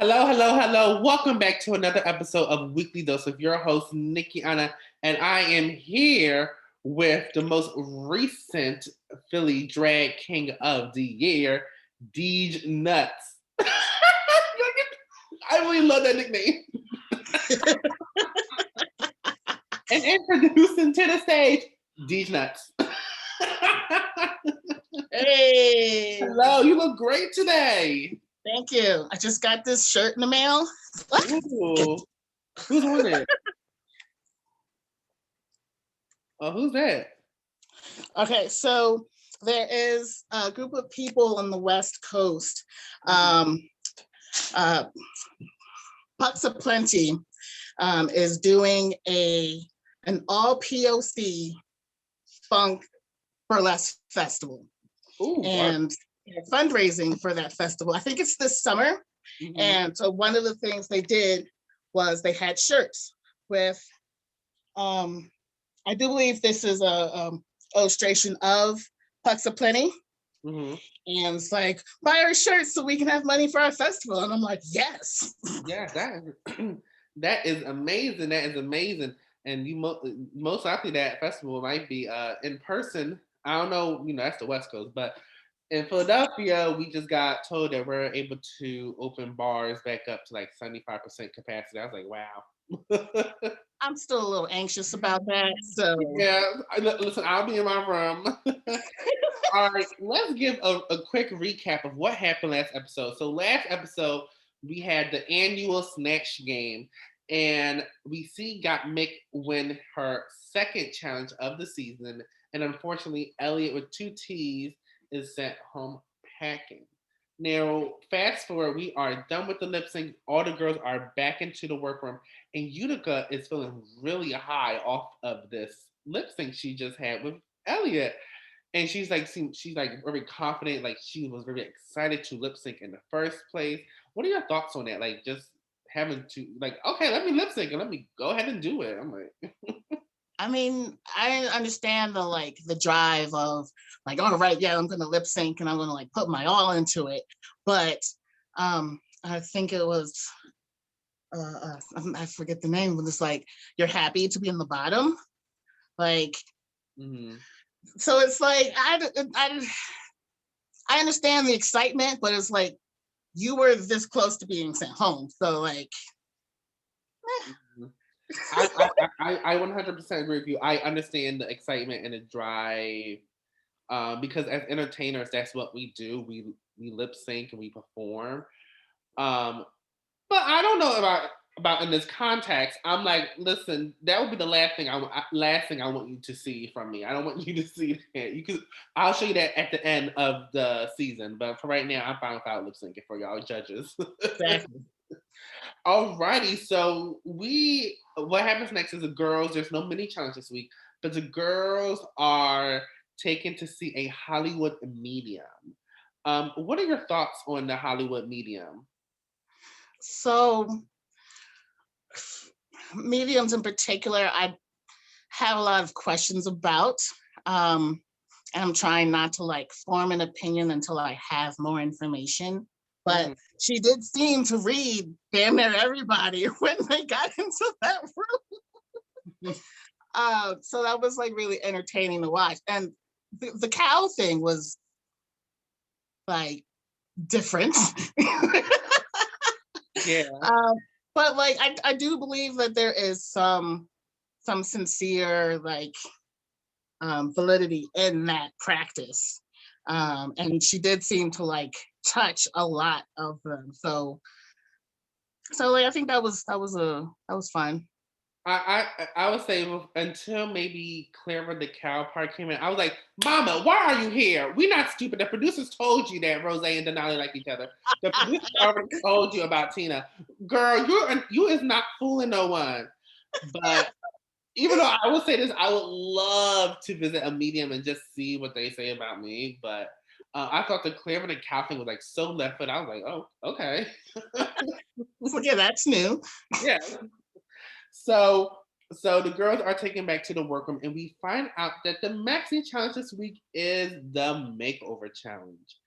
Hello, hello, hello. Welcome back to another episode of Weekly Dose of your host, Nickihanna. And I am here with the most recent Philly drag king of the year, Deej Nutz. I really love that nickname. And introducing to the stage, Deej Nutz. Hey. Hello, you look great today. Thank you. I just got this shirt in the mail. What? Ooh. Who's on it? Oh, who's that? Okay, so there is a group of people on the West Coast. Pucks of Plenty is doing an all POC funk burlesque festival. Ooh, and fundraising for that festival. I think it's this summer. mm-hmm. And so one of the things they did was they had shirts with, I do believe this is a illustration of Pucks of Plenty. Mm-hmm. And it's like, buy our shirts so we can have money for our festival. And I'm like, yes. Yeah, that is amazing. That is amazing. And you most likely that festival might be in person. I don't know, that's the West Coast, but in Philadelphia, we just got told that we're able to open bars back up to like 75% capacity. I was like, wow. I'm still a little anxious about that. So yeah, listen, I'll be in my room. All right, let's give a quick recap of what happened last episode. So last episode, we had the annual Snatch game, and we got Mick win her second challenge of the season, and unfortunately, Elliot with 2 T's is sent home packing. Now, fast forward, we are done with the lip sync. All the girls are back into the workroom, and Utica is feeling really high off of this lip sync she just had with Elliot. And she's like very confident, like she was very excited to lip sync in the first place. What are your thoughts on that? Like just having to okay, let me lip sync and let me go ahead and do it. I'm like I mean, I understand the drive of like, all right, yeah, I'm gonna lip sync and I'm gonna like put my all into it. But I think it was I forget the name, but it's like you're happy to be in the bottom. Like mm-hmm. So it's like I understand the excitement, but it's like you were this close to being sent home. So like mm-hmm. I 100% agree with you. I understand the excitement and the drive because as entertainers, that's what we do. We lip sync and we perform. But I don't know about in this context. I'm like, listen, that would be the last thing I want you to see from me. I don't want you to see that. I'll show you that at the end of the season. But for right now, I'm fine without lip syncing for y'all judges. Exactly. Alrighty, so what happens next is the girls, there's no mini challenge this week, but the girls are taken to see a Hollywood medium. What are your thoughts on the Hollywood medium? So mediums in particular, I have a lot of questions about. And I'm trying not to like form an opinion until I have more information. But she did seem to read damn near everybody when they got into that room. So that was like really entertaining to watch. And the cow thing was like different. Yeah. But like I do believe that there is some sincere like validity in that practice. And she did seem to like touch a lot of them. So like I think that was fun. I would say until maybe Clara the cow part came in, I was like, Mama, why are you here? We're not stupid. The producers told you that Rose and Denali like each other. The producers already told you about Tina. Girl, you is not fooling no one. But even though I would say this, I would love to visit a medium and just see what they say about me. But I thought the Clara the cow thing was like so left foot. I was like, oh, okay. Yeah, that's new. Yeah. So the girls are taken back to the workroom, and we find out that the maxi challenge this week is the makeover challenge.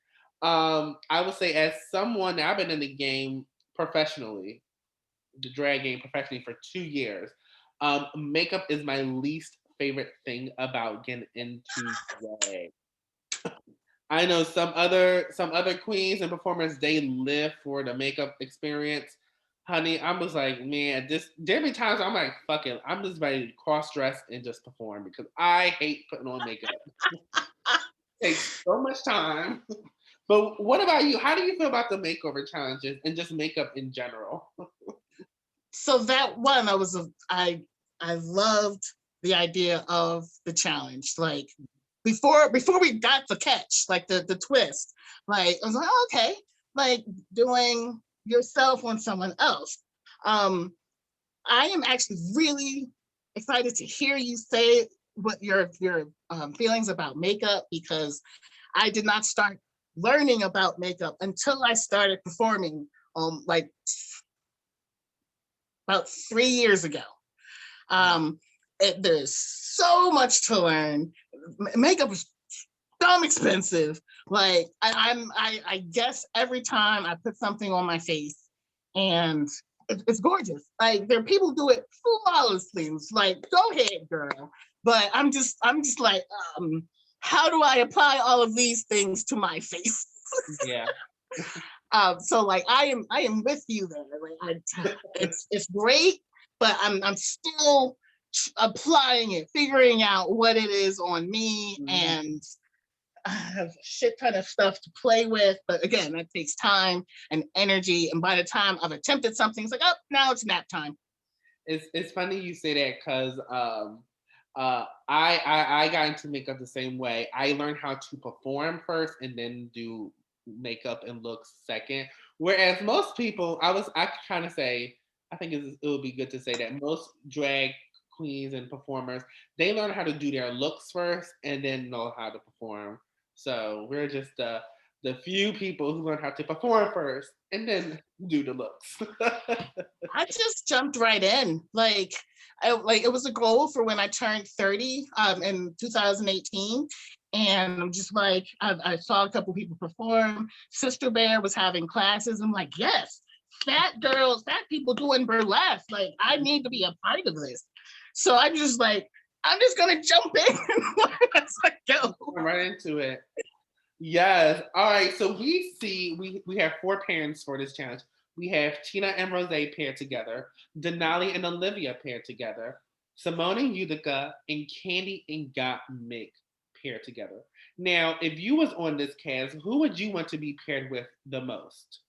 I would say, as someone, I've been in the game professionally, the drag game professionally for 2 years. Makeup is my least favorite thing about getting into drag. I know some other queens and performers, they live for the makeup experience. Honey, I was like, man, this there be times I'm like, fuck it, I'm just ready to cross dress and just perform because I hate putting on makeup. It takes so much time. But what about you? How do you feel about the makeover challenges and just makeup in general? So that one, I loved the idea of the challenge. Like before we got the catch, like the twist, like I was like, oh, okay, like doing yourself on someone else. Um, I am actually really excited to hear you say what your feelings about makeup, because I did not start learning about makeup until I started performing like about 3 years ago. Um, there's so much to learn. Makeup is dumb expensive. Like I guess every time I put something on my face, and it's gorgeous. Like there are people who do it flawlessly. It's like, go ahead, girl. But I'm just like, how do I apply all of these things to my face? Yeah. So like I am with you there. Like it's great, but I'm still applying it, figuring out what it is on me, and I have a shit ton of stuff to play with. But again, that takes time and energy. And by the time I've attempted something, it's like, oh, now it's nap time. It's funny you say that because I got into makeup the same way. I learned how to perform first and then do makeup and looks second. Whereas most people, I trying to say, I think it would be good to say that most drag queens and performers, they learn how to do their looks first and then know how to perform. So we're just the few people who learn how to perform first and then do the looks. I just jumped right in. Like it was a goal for when I turned 30 in 2018. And I'm just like, I saw a couple people perform. Sister Bear was having classes. I'm like, yes, fat girls, fat people doing burlesque. Like, I need to be a part of this. So I'm just like, I'm just gonna jump in as I go. Right into it. Yes. All right. So we have four parents for this challenge. We have Tina and Rose paired together, Denali and Olivia paired together, Simone and Utica, and Candy and Gottmik paired together. Now, if you was on this cast, who would you want to be paired with the most?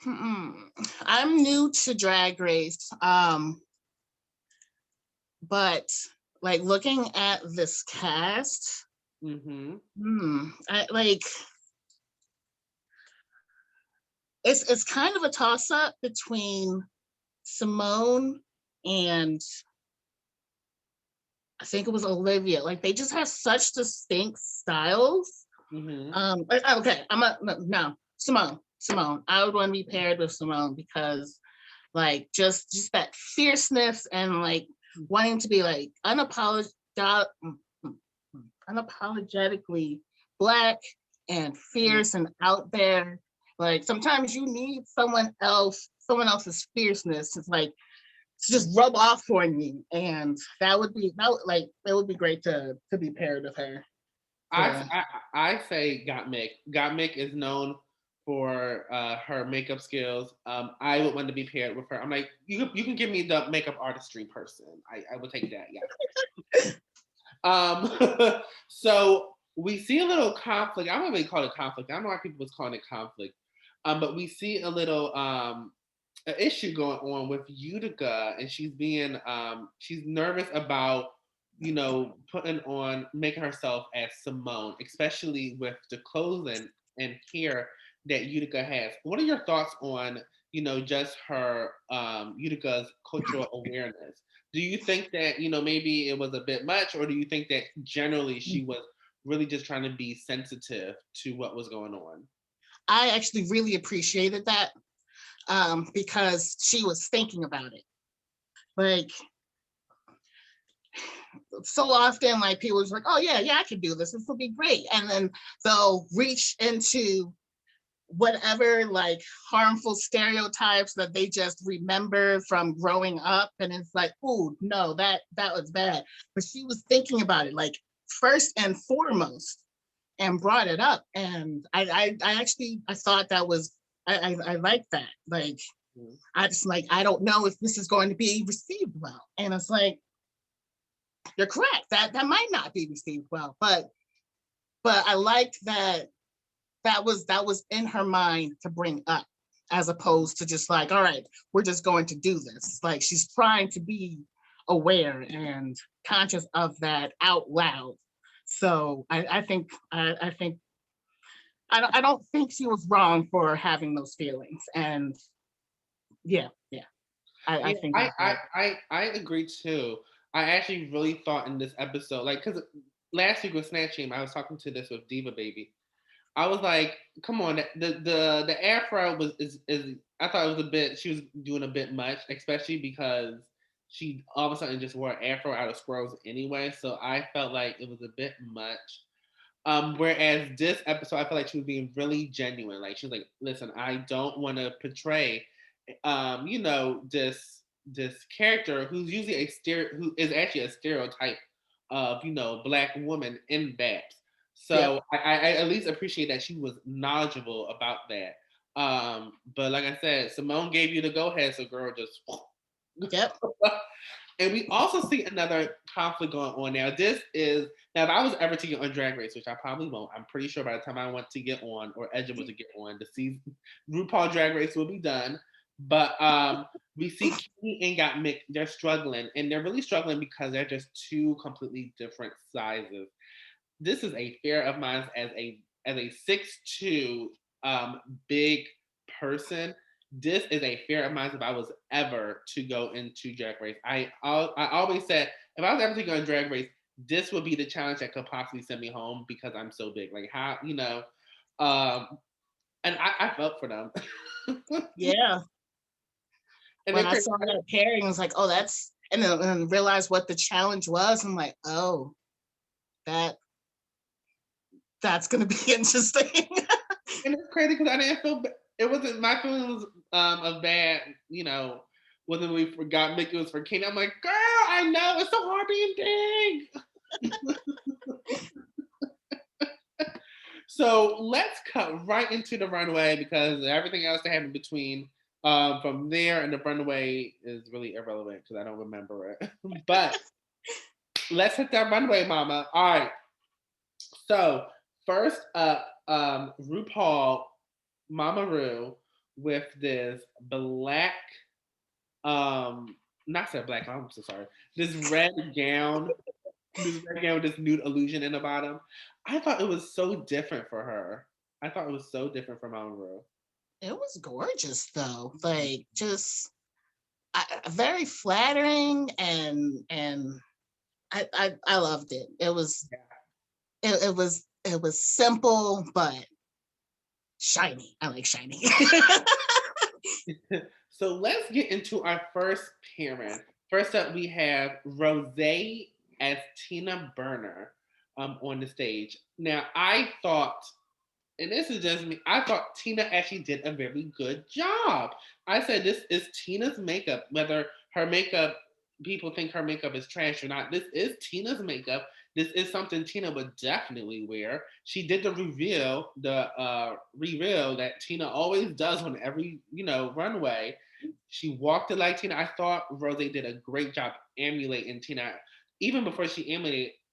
I'm new to Drag Race, but like looking at this cast, I like it's kind of a toss up between Simone and I think it was Olivia. Like they just have such distinct styles. Okay, no, Simone. Simone. I would want to be paired with Simone because like just that fierceness and like wanting to be like unapologetically Black and fierce and out there. Like sometimes you need someone else's fierceness. It's like to just rub off on you, and that would be great to be paired with her. I, I say Gottmik. Gottmik is known for her makeup skills. I would want to be paired with her. I'm like, you can give me the makeup artistry person. I would take that. Yeah. So we see a little conflict. I don't really call it conflict. I don't know why people was calling it conflict. But we see a little an issue going on with Utica, and she's nervous about making herself as Simone, especially with the clothing and hair that Utica has. What are your thoughts on just her Utica's cultural awareness? Do you think that maybe it was a bit much, or do you think that generally she was really just trying to be sensitive to what was going on? I actually really appreciated that because she was thinking about it. Like so often, like people are like, "Oh yeah, I can do this. This will be great," and then they'll reach into whatever like harmful stereotypes that they just remember from growing up, and it's like, oh no, that was bad. But she was thinking about it like first and foremost and brought it up. And I actually I thought that was I like that. Like I just like, I don't know if this is going to be received well. And it's like, you're correct. That might not be received well, but I liked that was in her mind to bring up, as opposed to just like, all right, we're just going to do this. Like she's trying to be aware and conscious of that out loud. So I think I don't think she was wrong for having those feelings. And yeah, I think I agree too. I actually really thought in this episode, like, because last week with Snatch Game, I was talking to this with Diva Baby. I was like, come on, the afro is I thought it was a bit, she was doing a bit much, especially because she all of a sudden just wore an afro out of squirrels anyway. So I felt like it was a bit much. Whereas this episode, I felt like she was being really genuine. Like she was like, listen, I don't want to portray this character who's usually who is actually a stereotype of, Black woman in Babs. So yep. I at least appreciate that she was knowledgeable about that. But like I said, Simone gave you the go ahead, so girl, just Yep. And we also see another conflict going on now. Now if I was ever to get on Drag Race, which I probably won't, I'm pretty sure by the time I want to get on or eligible to get on, the season RuPaul Drag Race will be done. But we see Kenny and Gottmik, they're struggling, and they're really struggling because they're just two completely different sizes. This is a fear of mine as a 6'2" big person. This is a fear of mine if I was ever to go into Drag Race. I always said if I was ever to go in Drag Race, this would be the challenge that could possibly send me home because I'm so big. Like how and I felt for them. Yeah. And When I saw that pairing, I was like, oh, that's, and then realized what the challenge was. I'm like, oh, that's gonna be interesting. And it's crazy because I didn't feel. It wasn't my feelings of bad. Wasn't really for Gottmik. It was for Kenny. I'm like, girl, I know it's so hard being big. So let's cut right into the runway because everything else that happened between from there and the runway is really irrelevant because I don't remember it. But let's hit that runway, mama. All right. So first up, RuPaul Mama Ru with this black, not so black, I'm so sorry. This red gown, with this nude illusion in the bottom. I thought it was so different for her. I thought it was so different for Mama Ru. It was gorgeous though, like just very flattering, and I loved it. It was it was simple but shiny. I like shiny. So let's get into our first pairing. First up, we have Rosé as Tina Burner on the stage. Now, I thought, and this is just me, I thought Tina actually did a very good job. I said this is Tina's makeup, whether her makeup, people think her makeup is trash or not. This is Tina's makeup. This is something Tina would definitely wear. She did the reveal that Tina always does on every, runway. She walked it like Tina. I thought Rose did a great job emulating Tina. Even before she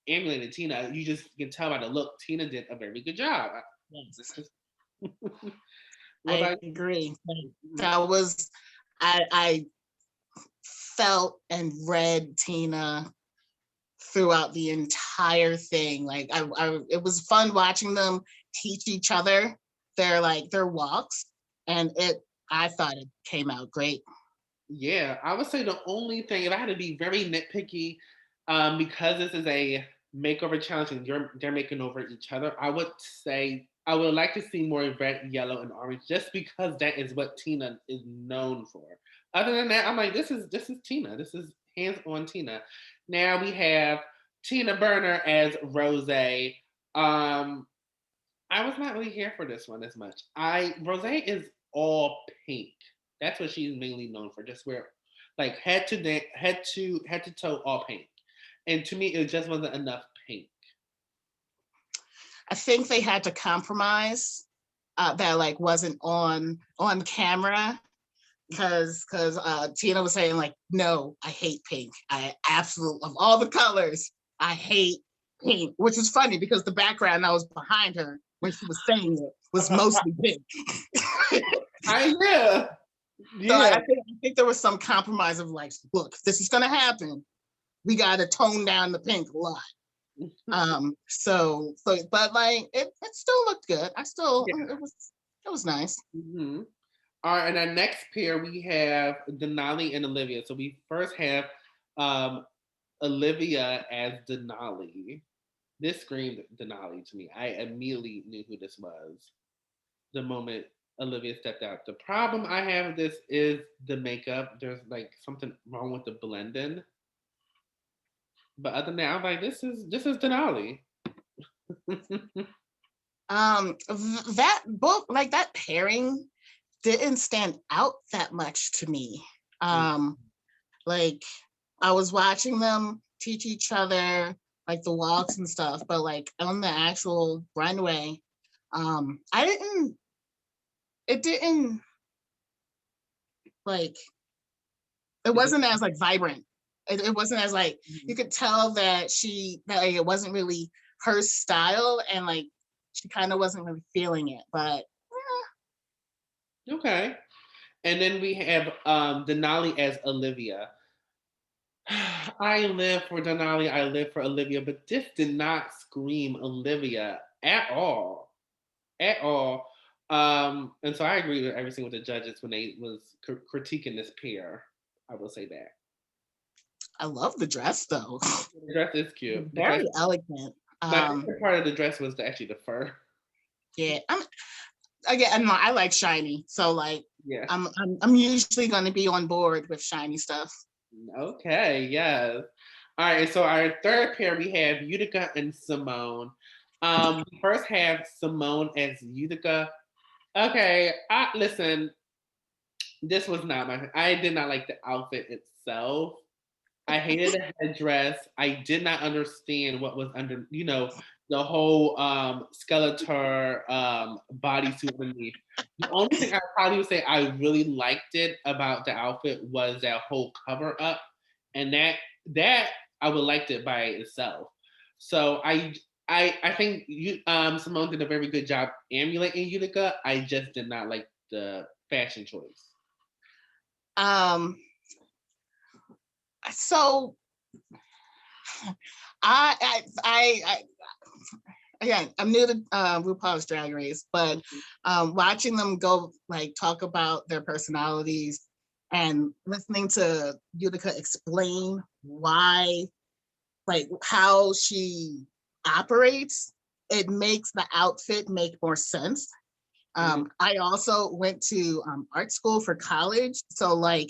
emulated Tina, you just can tell by the look, Tina did a very good job. Yes. I agree. That was, I felt and read Tina throughout the entire thing. Like it was fun watching them teach each other their walks, and I thought it came out great. Yeah, I would say the only thing, if I had to be very nitpicky, because this is a makeover challenge and they're making over each other, I would say I would like to see more red, yellow, and orange, just because that is what Tina is known for. Other than that, I'm like, this is Tina. This is hands on Tina. Now we have Tina Burner as Rose. I was not really here for this one as much. Rose is all pink. That's what she's mainly known for. Just wear like head to toe all pink. And to me, it just wasn't enough pink. I think they had to compromise that like wasn't on camera because Tina was saying like, no, I hate pink. I absolutely of all the colors, I hate pink, which is funny because the background that was behind her when she was saying it was mostly pink. I yeah. So Yeah. I think there was some compromise of like, look, if this is gonna happen, we gotta tone down the pink a lot. But like it still looked good. Yeah. It was nice. Mm-hmm. All right, and our next pair we have Denali and Olivia. So we first have um, Olivia as Denali. This screamed Denali to me. I immediately knew who this was the moment Olivia stepped out. The problem I have with this is the makeup. There's like something wrong with the blending. But other than that, I'm like, this is Denali. That book, like that pairing, didn't stand out that much to me. Like I was watching them teach each other like the walks and stuff, but like on the actual runway, I didn't. It didn't like. It wasn't as like vibrant. It wasn't as like you could tell that like, it wasn't really her style, and like she kind of wasn't really feeling it. But Okay. And then we have Denali as Olivia. I live for Denali, I live for Olivia, but this did not scream Olivia at all. At all. And so I agree with everything with the judges when they was critiquing this pair. I will say that. I love the dress though. The dress is cute. The dress, Very elegant. my favorite part of the dress was actually the fur. Yeah, I like shiny, so like Yeah. I'm usually going to be on board with shiny stuff. Okay, yes. All right, so our third pair we have Utica and Simone. We first have Simone as Utica. Okay, listen, this was not I did not like the outfit itself. I hated the headdress. I did not understand what was under, the whole skeletor bodysuit underneath. The only thing I probably would say I really liked it about the outfit was that whole cover up, and that I would liked it by itself. So I think Simone did a very good job emulating Utica. I just did not like the fashion choice. Um, so I again, I'm new to RuPaul's Drag Race, but watching them go like talk about their personalities and listening to Utica explain why, like how she operates, it makes the outfit make more sense. I also went to art school for college, so like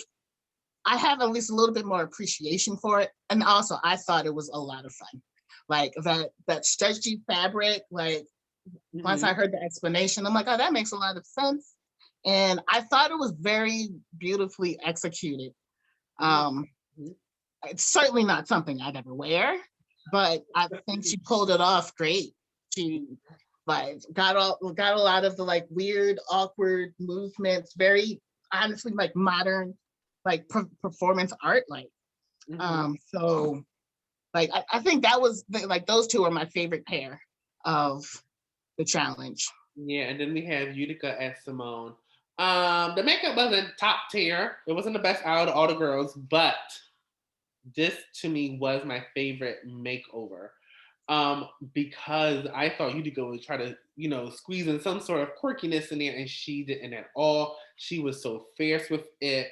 I have at least a little bit more appreciation for it. And also I thought it was a lot of fun. Like that stretchy fabric, like once I heard the explanation, I'm like, oh, that makes a lot of sense. And I thought it was very beautifully executed. It's certainly not something I'd ever wear, but I think she pulled it off great. She like got a lot of the like weird, awkward movements, very honestly like modern like performance art like so like I think that was like those two are my favorite pair of the challenge. Yeah, and then we have Utica as Simone. The makeup wasn't top tier. It wasn't the best out of all the girls, but this to me was my favorite makeover. Because I thought Utica would try to, squeeze in some sort of quirkiness in there, and she didn't at all. She was so fierce with it.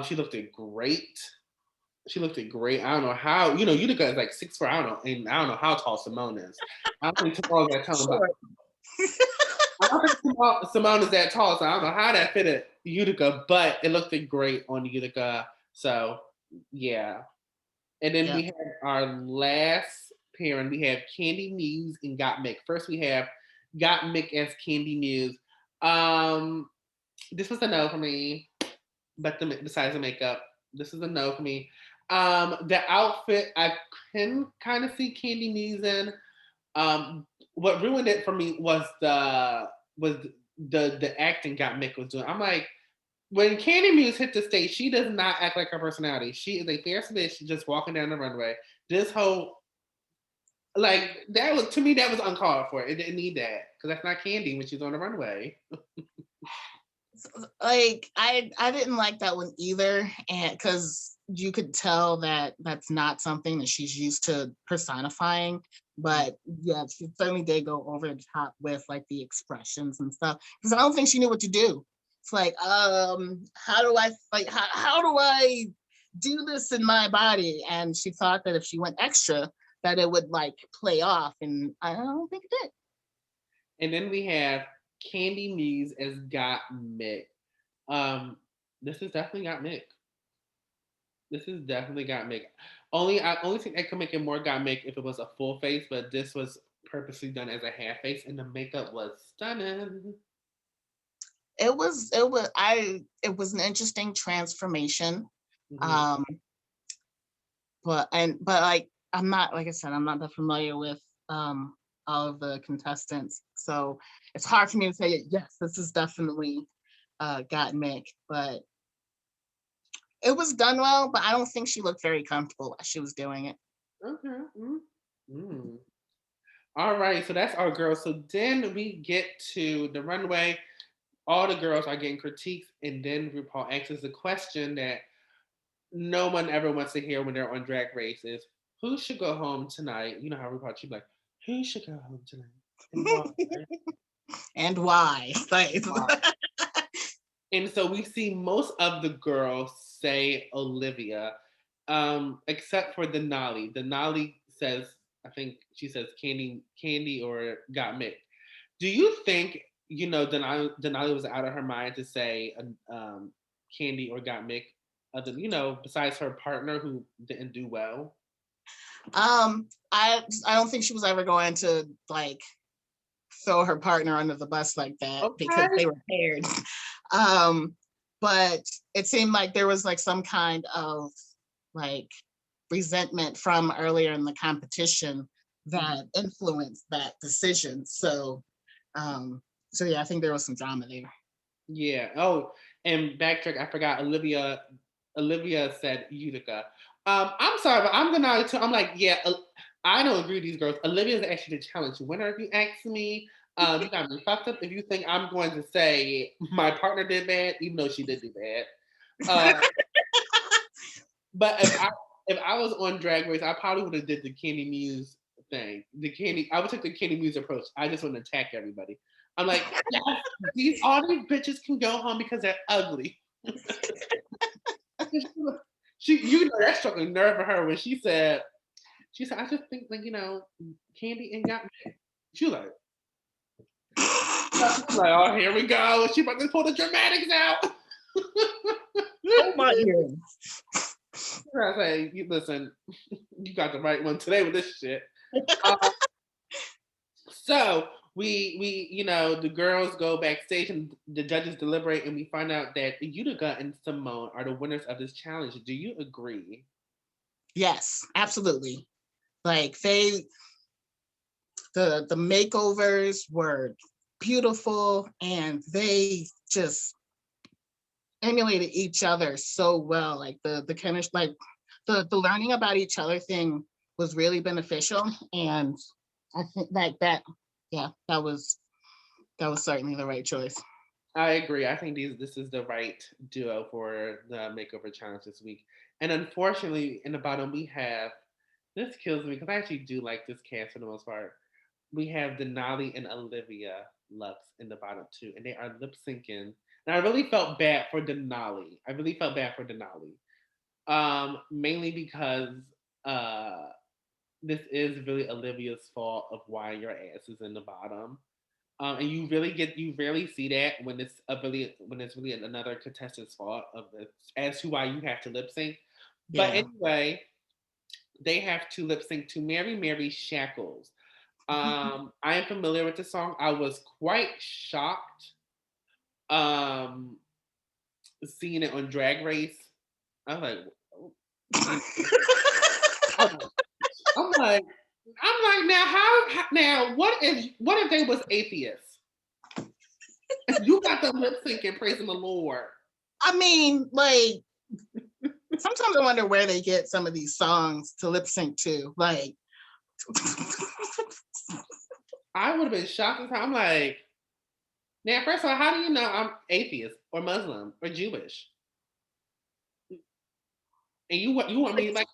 She looked great. She looked great. I don't know how, Utica is like 6'4", I don't know, and I don't know how tall Simone is. I don't think Simone is that tall. Sure. I don't think Simone is that tall, so I don't know how that fitted Utica, but it looked great on Utica. So yeah. And then we have our last pairing. We have Candy Muse and Gottmik. First we have got Mick as Candy Muse. Um, this was a no for me, but besides the makeup, this is a no for me. The outfit I can kind of see Candy Muse in. What ruined it for me was the acting got Mick was doing. I'm like, when Candy Muse hit the stage, she does not act like her personality. She is a fierce bitch just walking down the runway. This whole like that was to me that was uncalled for. It didn't need that because that's not Candy when she's on the runway. Like I didn't like that one either, and because you could tell that that's not something that she's used to personifying. But yeah, she certainly did go over the top with like the expressions and stuff, because I don't think she knew what to do. It's like, how do I like how do I do this in my body? And she thought that if she went extra, that it would like play off, and I don't think it did. And then we have Candy Muse as Got Mick. Um, this is definitely Got Mick. This is definitely Got Mick. I only think I could make it more Got Mick if it was a full face, but this was purposely done as a half face, and the makeup was stunning. It was an interesting transformation. Mm-hmm. Um, but like I'm not, like I said, I'm not that familiar with all of the contestants, so it's hard for me to say yes, this is definitely got Mick, but it was done well, but I don't think she looked very comfortable as she was doing it. Okay. Mm-hmm. All right, so that's our girls. So then we get to the runway. All the girls are getting critiques, and then RuPaul asks us a question that no one ever wants to hear when they're on Drag Races. Who should go home tonight? You know how RuPaul she'd be like, who should go home tonight? And why? And why? Like, Why? And so we see most of the girls say Olivia, except for Denali. Denali says, I think she says Candy or Got Mick. Do you think Denali was out of her mind to say Candy or Got Mick? Besides her partner who didn't do well. I don't think she was ever going to like throw her partner under the bus like that, because Okay. they were paired. Um, but it seemed like there was like some kind of like resentment from earlier in the competition that influenced that decision. So yeah, I think there was some drama there. Yeah. Oh, and backtrack. I forgot. Olivia said Utica. I'm sorry, but I'm gonna too. I'm like, yeah. I don't agree with these girls. Olivia is actually the challenge winner. If you ask me, you got me fucked up. If you think I'm going to say my partner did bad, even though she did do bad. But if I was on Drag Race, I probably would have did the Candy Muse thing. I would take the Candy Muse approach. I just want to attack everybody. I'm like, yes, all these bitches can go home because they're ugly. That struck a nerve of her when she said, I just think like Candy and got me. She was like, oh, here we go. She about to pull the dramatics out. Oh my goodness. I say, listen, you got the right one today with this shit. So we the girls go backstage and the judges deliberate, and we find out that Utica and Simone are the winners of this challenge. Do you agree? Yes, absolutely. Like the makeovers were beautiful, and they just emulated each other so well. Like the chemistry, like the learning about each other thing was really beneficial, and I think like that, yeah, that was certainly the right choice. I agree. I think this is the right duo for the makeover challenge this week. And unfortunately, in the bottom we have this kills me because I actually do like this cast for the most part. We have Denali and Olivia Lux in the bottom too, and they are lip syncing. And I really felt bad for Denali. Mainly because this is really Olivia's fault of why your ass is in the bottom. And you rarely see that when it's really another contestant's fault of it as to why you have to lip sync. But Yeah. anyway, they have to lip sync to Mary Mary Shackles. I am familiar with the song. I was quite shocked seeing it on Drag Race. I was like, I'm like, now how now what if they was atheists? You got them lip syncing praising the Lord. I mean, like, sometimes I wonder where they get some of these songs to lip sync to. Like, I would have been shocked as hell. I'm like, now first of all, how do you know I'm atheist or Muslim or Jewish? And you want me to like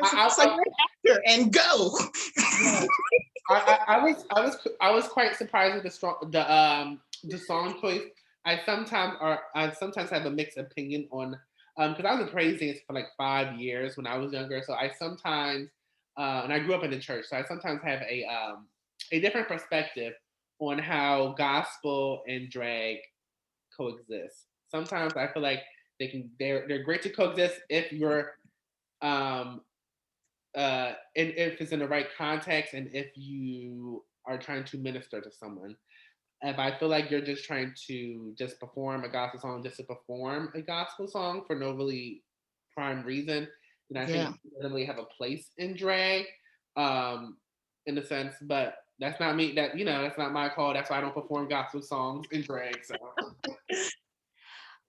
it's like you're an actor and go. I was quite surprised with the song choice. I sometimes have a mixed opinion on because I was a praise dancer for like 5 years when I was younger. So I sometimes and I grew up in the church, so I sometimes have a different perspective on how gospel and drag coexist. Sometimes I feel like they're great to coexist if you're and if it's in the right context and if you are trying to minister to someone. If I feel like you're just trying to just perform a gospel song just to perform a gospel song for no really prime reason, then I think it doesn't really have a place in drag, in a sense. But that's not me. That's not my call. That's why I don't perform gospel songs in drag. So,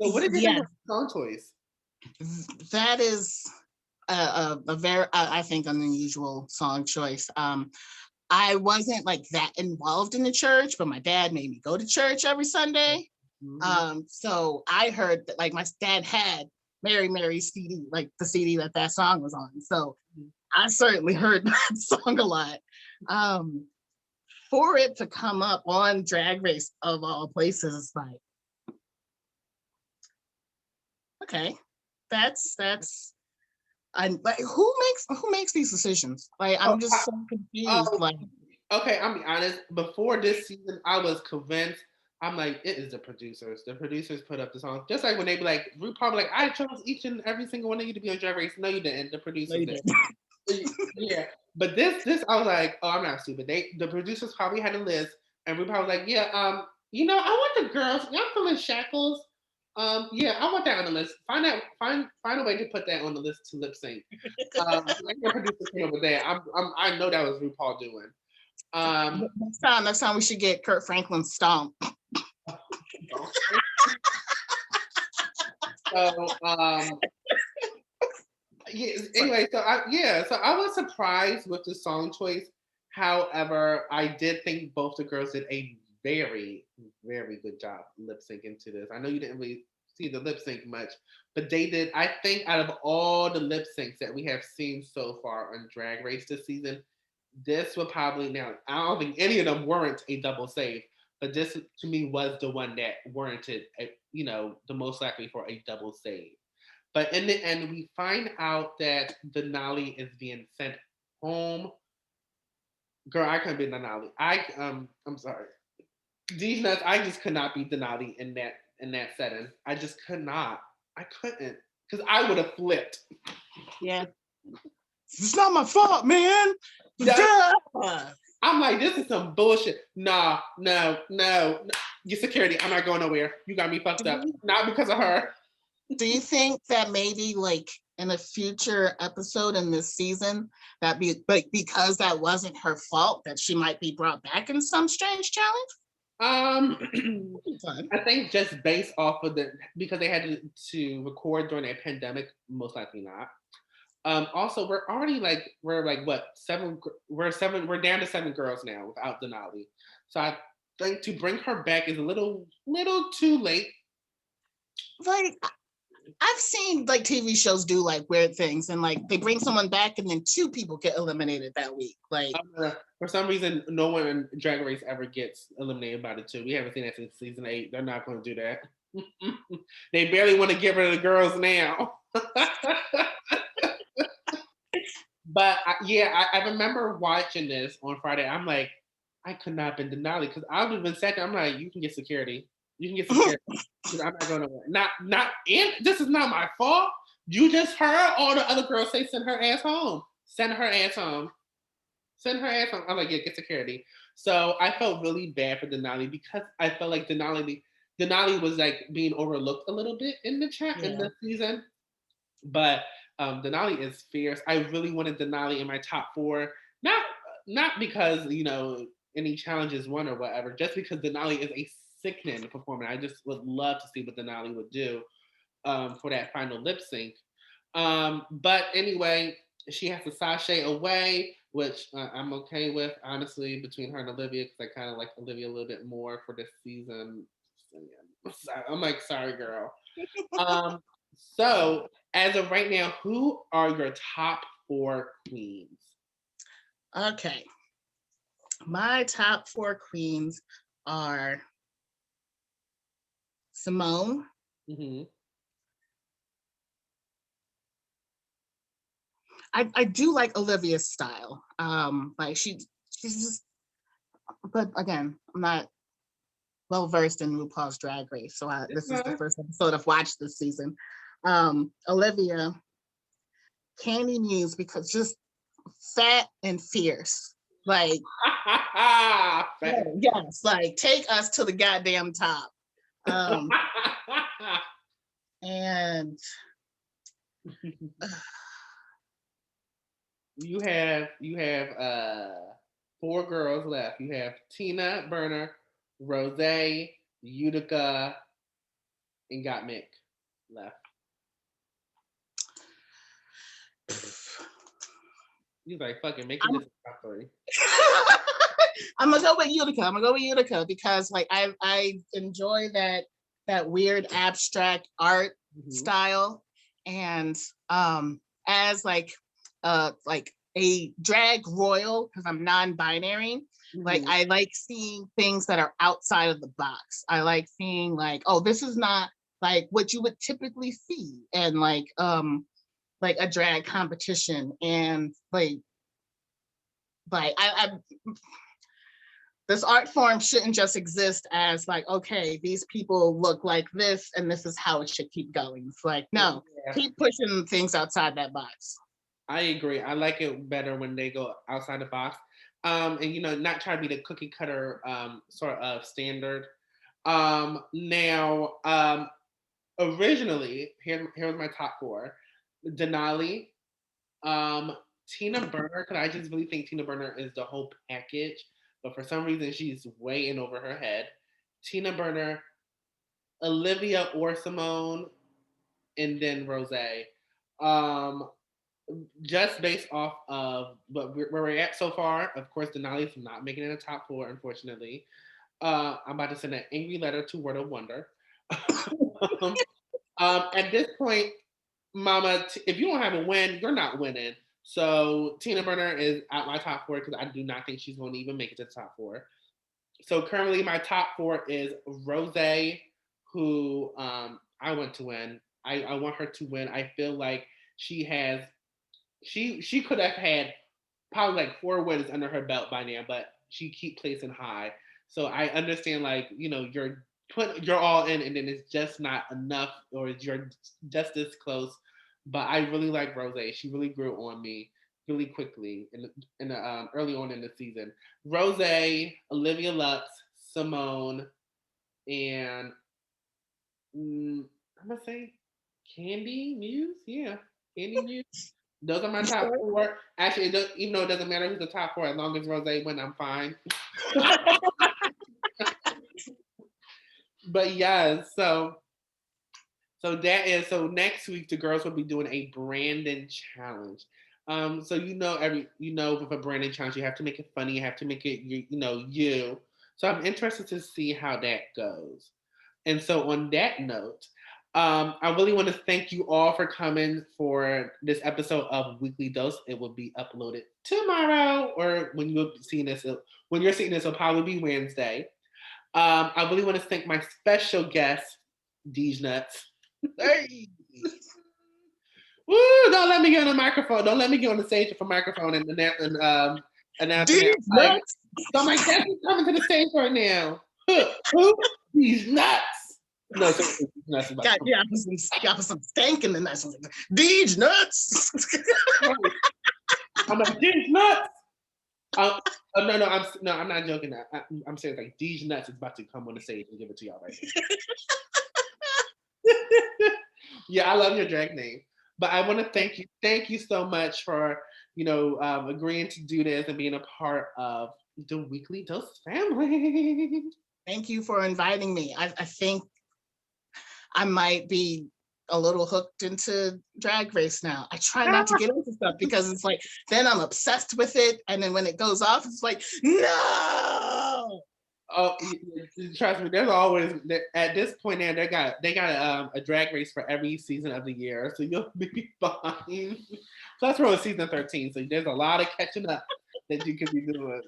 so what did you think of the song choice? That is a very, I think, an unusual song choice. I wasn't like that involved in the church, but my dad made me go to church every Sunday. Mm-hmm. So I heard that, like, my dad had Mary Mary's CD, like the CD that song was on. So I certainly heard that song a lot. For it to come up on Drag Race of all places, it's like, okay, that's. I'm like, who makes these decisions? Like, I'm just so confused. Like, okay, I'll be honest. Before this season, I was convinced. I'm like, it is the producers. The producers put up the song. Just like when they be like, RuPaul be like, I chose each and every single one of you to be on Drag Race. No, you didn't. The producers did. Yeah, but this I was like, oh, I'm not stupid. The producers probably had a list, and RuPaul was like, yeah, I want the girls. Y'all feeling shackles? Yeah, I want that on the list. Find a way to put that on the list to lip sync. Producer came over there. I know that was RuPaul doing. Next time we should get Kurt Franklin stomp. So yeah, anyway, so I was surprised with the song choice. However, I did think both the girls did a very, very good job lip syncing to this. I know you didn't really see the lip sync much, but they did. I think out of all the lip syncs that we have seen so far on Drag Race this season, this would probably, now I don't think any of them warrant a double save, but this to me was the one that warranted the most likely for a double save. But in the end, we find out that Denali is being sent home. Girl, I couldn't be Denali. I'm sorry. Deej Nutz, I just could not be Denali in that setting. I just could not. I couldn't. Because I would have flipped. Yeah. It's not my fault, man. I'm like, this is some bullshit. Nah, no. Your security, I'm not going nowhere. You got me fucked up. Not because of her. Do you think that maybe, like, in a future episode in this season, because that wasn't her fault, that she might be brought back in some strange challenge? I think just based off of because they had to record during a pandemic, most likely not. Also, we're already we're down to 7 girls now without Denali. So I think to bring her back is a little too late. Like, I've seen like TV shows do like weird things, and like they bring someone back and then 2 people get eliminated that week. Like, for some reason, no one in Drag Race ever gets eliminated by the 2. We haven't seen that since season 8. They're not going to do that. They barely want to get rid of the girls now. But I remember watching this on Friday. I'm like, I could not have been Denali because I would have been second. I'm like, you can get security. You can get security. I'm not going nowhere. And this is not my fault. You just heard all the other girls say send her ass home. Send her ass home. Send her ass home. I'm like, yeah, get security. So I felt really bad for Denali because I felt like Denali was like being overlooked a little bit in the chat in Yeah. the season. But Denali is fierce. I really wanted Denali in my top 4. Not because, any challenges won or whatever, just because Denali is a sickening performer. I just would love to see what Denali would do for that final lip sync. But anyway, she has to sashay away, which I'm okay with, honestly, between her and Olivia, because I kind of like Olivia a little bit more for this season. So, yeah. I'm like, sorry, girl. So, as of right now, who are your top 4 queens? Okay. My top 4 queens are Simone. Mm-hmm. I do like Olivia's style. Like she's just, but again, I'm not well versed in RuPaul's Drag Race, so this is the first episode I've watched this season. Olivia, Candy Muse, because just fat and fierce. Like, yes, like take us to the goddamn top. And you have 4 girls left. You have Tina Burner, Rose, Utica, and Gottmik left. You like fucking making this top 3. I'm gonna go with Utica because like I enjoy that weird abstract art style, and as like a drag royal, because I'm non-binary, like I like seeing things that are outside of the box. I like seeing like, oh, this is not like what you would typically see, and like a drag competition, and like I this art form shouldn't just exist as like, okay, these people look like this and this is how it should keep going. It's like, no, keep pushing things outside that box. I agree. I like it better when they go outside the box. And not try to be the cookie cutter sort of standard. Now, originally, here was my top 4. Denali, Tina Burner, because I just really think Tina Burner is the whole package. But for some reason, she's way in over her head. Tina Burner, Olivia or Simone, and then Rose. Just based off of where we're at so far, of course, Denali's not making it in the top 4, unfortunately. I'm about to send an angry letter to Word of Wonder. At this point, Mama, if you don't have a win, you're not winning. So Tina Burner is at my top 4 because I do not think she's going to even make it to the top 4. So currently, my top 4 is Rose, who I want to win. I want her to win. I feel like she could have had probably like 4 wins under her belt by now, but she keep placing high. So I understand, like, you're all in, and then it's just not enough, or you're just this close. But I really like Rose. She really grew on me really quickly in the early on in the season. Rose, Olivia Lux, Simone, and I'm gonna say Candy Muse. Yeah, Candy Muse. Those are my top 4. Actually, even though it doesn't matter who's the top 4, as long as Rose wins, I'm fine. But yeah, so next week the girls will be doing a Brandon challenge. So with a Brandon challenge, you have to make it funny, you have to make it you. So I'm interested to see how that goes. And so on that note, I really want to thank you all for coming for this episode of Weekly Dose. It will be uploaded tomorrow, or when you're seeing this, it'll probably be Wednesday. I really want to thank my special guest, Deej Nutz. Hey. Woo! Don't let me get on the microphone. Don't let me get on the stage with a microphone and announcing Deej Nutz. So my guest is coming to the stage right now. Who? Deej Nutz. No, God, yeah, I put some stank in the nuts. Deej Nutz. I'm like, Deej Nutz. Oh, no, I'm not joking. I'm saying like Deej Nutz is about to come on the stage and give it to y'all right now. Yeah, I love your drag name. But I want to thank you so much for agreeing to do this and being a part of the Weekly Dose family. Thank you for inviting me. I think I might be a little hooked into Drag Race now. I try not to get into stuff because it's like, then I'm obsessed with it. And then when it goes off, it's like, no. Oh, trust me. There's always at this point now they got a drag race for every season of the year, so you'll be fine. Plus, we're on season 13, so there's a lot of catching up that you could be doing.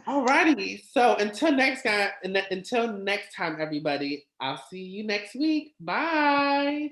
Alrighty. So until next time, everybody. I'll see you next week. Bye.